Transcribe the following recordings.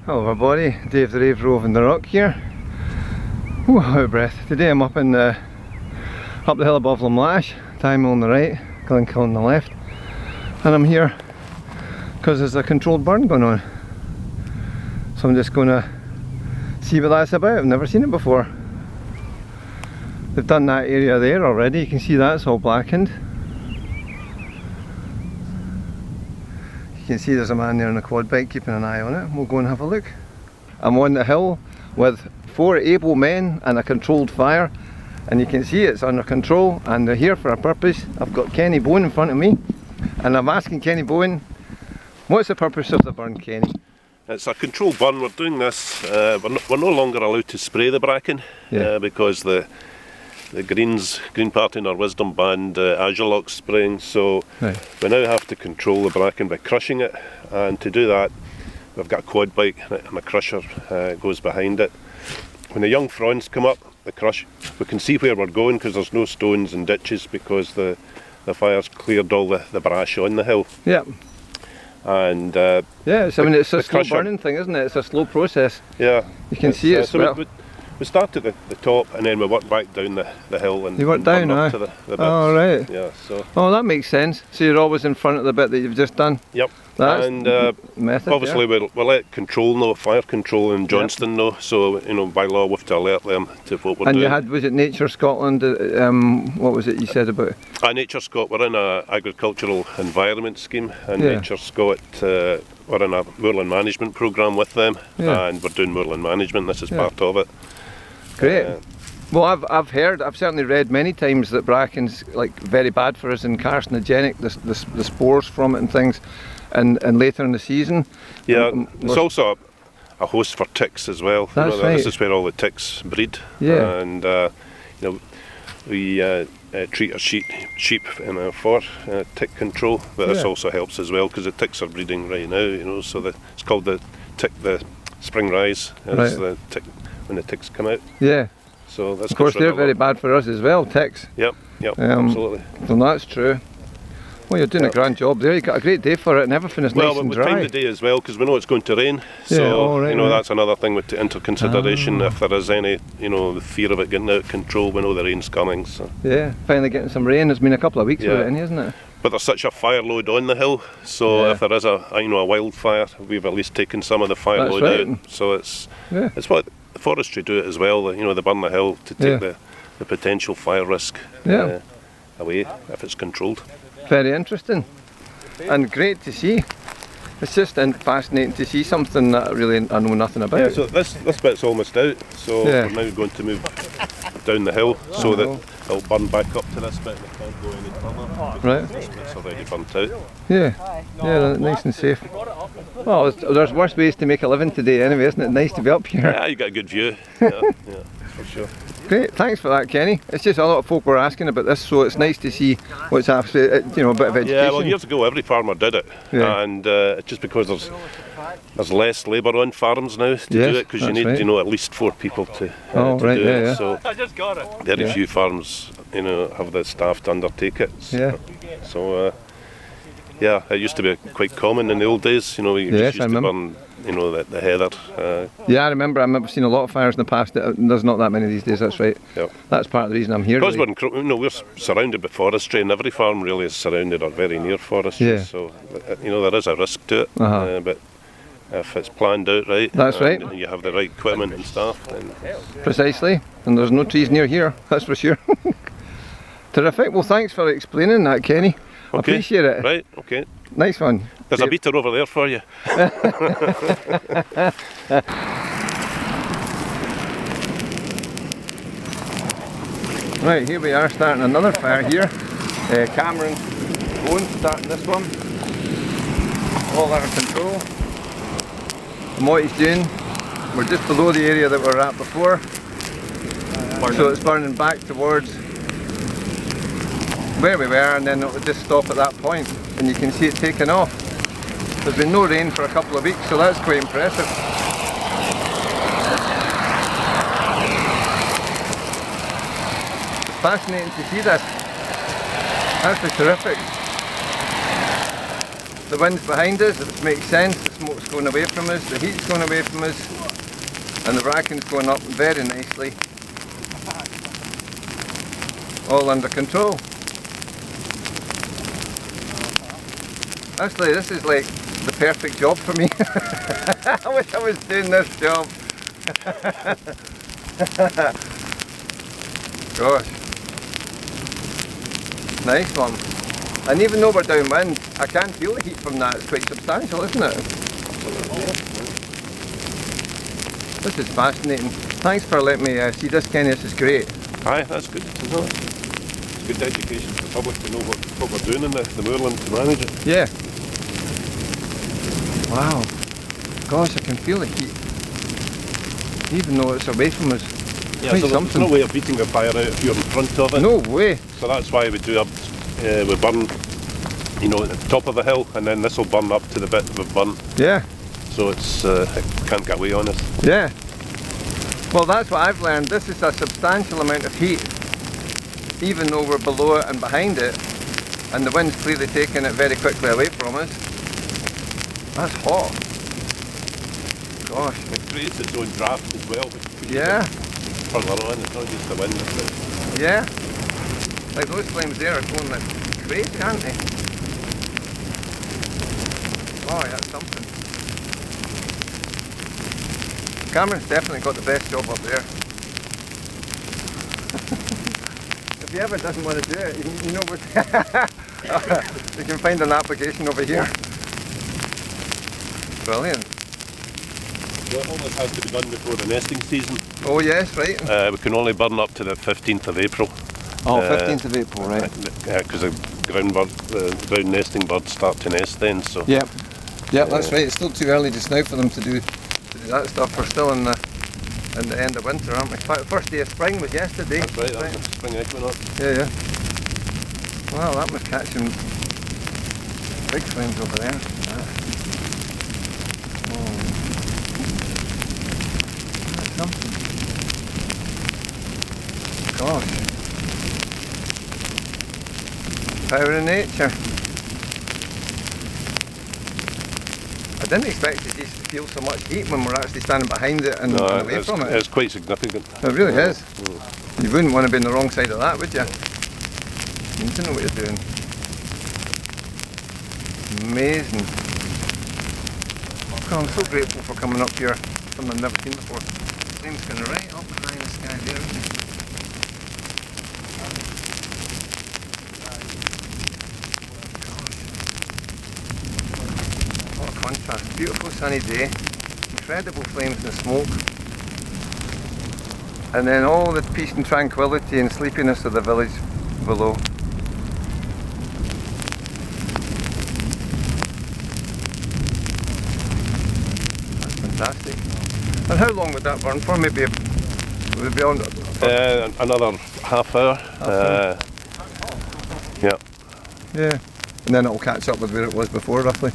Hello everybody, Dave the Rave Roving the Rock here. Ooh, out of breath. Today I'm up the hill above Lamlash, Time on the right, Glenkill on the left, and I'm here because there's a controlled burn going on. So I'm just going to see what that's about. I've never seen it before. They've done that area there already, you can see that's all blackened. You can see there's a man there on a quad bike keeping an eye on it. We'll go and have a look. I'm on the hill with 4 able men and a controlled fire, and you can see it's under control and they're here for a purpose. I've got Kenny Bowen in front of me and I'm asking Kenny Bowen, what's the purpose of the burn, Kenny? It's a controlled burn. We're doing this, we're no longer allowed to spray the bracken because the Green Party in our Wisdom banned Azurlock spraying, so we now have to control the bracken by crushing it, and to do that we've got a quad bike and a crusher goes behind it. When the young fronds come up, we can see where we're going because there's no stones and ditches because the fire's cleared all the brash on the hill. Yeah. And yes, I mean it's a slow burning thing, isn't it? It's a slow process. Yeah. You can see it. We start at the top and then we work back down the hill and you work down up to the bits. Oh right. Yeah. So. Oh, that makes sense. So you're always in front of the bit that you've just done. Yep. That's and method, obviously we'll let fire control in Johnston know. So by law we have to alert them to what we're doing. And you had, was it Nature Scotland? What was it you said about it? Nature Scot, we're in an agricultural environment scheme, and Nature Scot, we're in a moorland management programme with them, and we're doing moorland management. This is part of it. Great. Well, I've certainly read many times that bracken's like very bad for us and carcinogenic, the spores from it and things, and later in the season. Yeah, it's also a host for ticks as well. That's right. This is where all the ticks breed. Yeah. And we treat our sheep for tick control, but this also helps as well because the ticks are breeding right now. So it's called the spring rise. It's the tick when the ticks come out. Yeah. So that's of course they're very bad for us as well, ticks. Yep, absolutely. So that's true. Well, you're doing a grand job there. You got a great day for it, and everything is nice and dry. Well, we timed the day as well because we know it's going to rain. So that's another thing into consideration. If there is any, the fear of it getting out of control, we know the rain's coming. So. Yeah, finally getting some rain. It's been a couple of weeks with it, isn't it? But there's such a fire load on the hill, so if there is a wildfire, we've at least taken some of the fire load out. So it's what the forestry do it as well. They burn the hill to take the potential fire risk away if it's controlled. Very interesting and great to see. It's just fascinating to see something that really I know nothing about. Yeah, so this bit's almost out, so we're now going to move down the hill so that it'll burn back up to this bit and it can't go any further. Right. This bit's already burnt out. Yeah, nice and safe. Well, there's worse ways to make a living today anyway, isn't it? Nice to be up here. Yeah, you got a good view. Yeah, for sure. Great, thanks for that, Kenny. It's just a lot of folk were asking about this, so it's nice to see what's actually, a bit of education. Yeah, well, years ago every farmer did it, and it's just because there's less labour on farms now to do it, because you need at least 4 people to do it. So very few farms have the staff to undertake it. So it used to be quite common in the old days. We used to burn the heather. I remember seeing a lot of fires in the past. There's not that many these days, that's right. Yep. That's part of the reason I'm here. Because we're surrounded by forestry, and every farm really is surrounded or very near forestry, so there is a risk to it, but if it's planned out right, that's right, and you have the right equipment and staff, then... Precisely, and there's no trees near here, that's for sure. Terrific, well thanks for explaining that, Kenny. I appreciate it. Right, okay. Nice one. There's a beater over there for you. Right, here we are starting another fire here. Cameron Bowen starting this one. All under control. And what he's doing, we're just below the area that we were at before. So it's burning back towards where we were, and then it will just stop at that point, and you can see it taking off. There's been no rain for a couple of weeks, so that's quite impressive. It's fascinating to see this. Absolutely terrific. The wind's behind us, it makes sense, the smoke's going away from us, the heat's going away from us, and the bracken's going up very nicely. All under control. Actually, this is like the perfect job for me. I wish I was doing this job. Gosh. Nice one. And even though we're downwind, I can feel the heat from that. It's quite substantial, isn't it? This is fascinating. Thanks for letting me see this, Kenny. This is great. Aye, that's good to know. It's good education for the public to know what we're doing in the moorland to manage it. Yeah. Wow. Gosh, I can feel the heat. Even though it's away from us. Yeah, Quite so something. there's no way of beating the fire out if you're in front of it. No way. So that's why we do we burn, you know, at the top of the hill, and then this will burn up to the bit we've burnt. Yeah. So it can't get away on us. Yeah. Well, that's what I've learned. This is a substantial amount of heat, even though we're below it and behind it, and the wind's clearly taking it very quickly away from us. That's hot. Gosh. It creates its own draft as well, which pushes Yeah. it further on. It's not just the wind. It's Yeah. Like those flames there are going like crazy, aren't they? Oh, that's something. Cameron's definitely got the best job up there. If he ever doesn't want to do it, you know what? You can find an application over here. Brilliant. well, all this has to be done before the nesting season. Oh yes, right. We can only burn up to the 15th of April. Oh, 15th of April, right. Because the ground nesting birds start to nest then. So. Yep. Yep, that's right. It's still too early just now for them to do that stuff. We're still in the end of winter, aren't we? The first day of spring was yesterday. That's right, that's the spring equinox. Yeah, yeah. Wow, that was catching big flames over there. Oh. That's something. Gosh. Power of nature. I didn't expect to feel so much heat when we're actually standing behind it and away from it. It's quite significant. It really is. You wouldn't want to be on the wrong side of that, would you? You don't know what you're doing. Amazing. Oh, I'm so grateful for coming up here. Something I've never seen before. Flame's going right up high in the sky there, isn't it? What a contrast. Beautiful sunny day. Incredible flames and smoke. And then all the peace and tranquility and sleepiness of the village below. That's fantastic. And how long would that burn for? Maybe would it be on another half hour. Yeah. Yeah. And then it'll catch up with where it was before, roughly.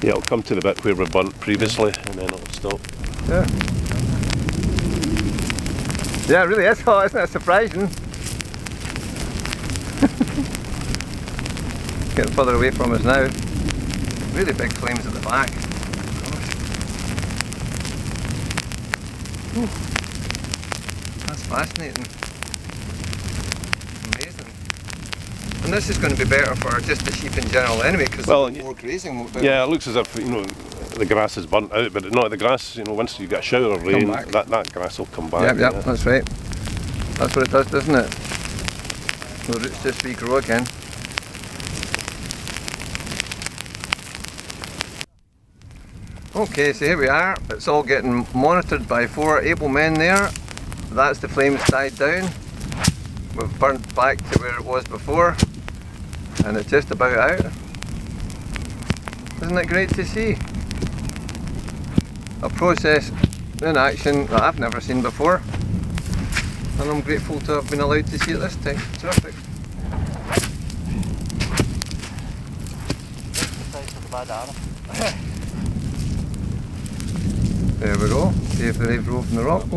Yeah, it'll come to the bit where we burnt previously, and then it'll stop. Yeah. Yeah, it really is hot, isn't it? Surprising. Getting further away from us now. Really big flames at the back. Ooh. That's fascinating. Amazing. And this is going to be better for just the sheep in general anyway, because more grazing won't be. Yeah, it looks as if, you know, the grass is burnt out, but no, the grass, you know, once you get a shower of rain, that grass will come back. Yep, that's right. That's what it does, doesn't it? The roots just regrow again. Okay, so here we are. It's all getting monitored by 4 able men there. That's the flames died down. We've burnt back to where it was before, and it's just about out. Isn't it great to see? A process in action that I've never seen before, and I'm grateful to have been allowed to see it this time. Terrific. There we go. Davetheraverovingtherock.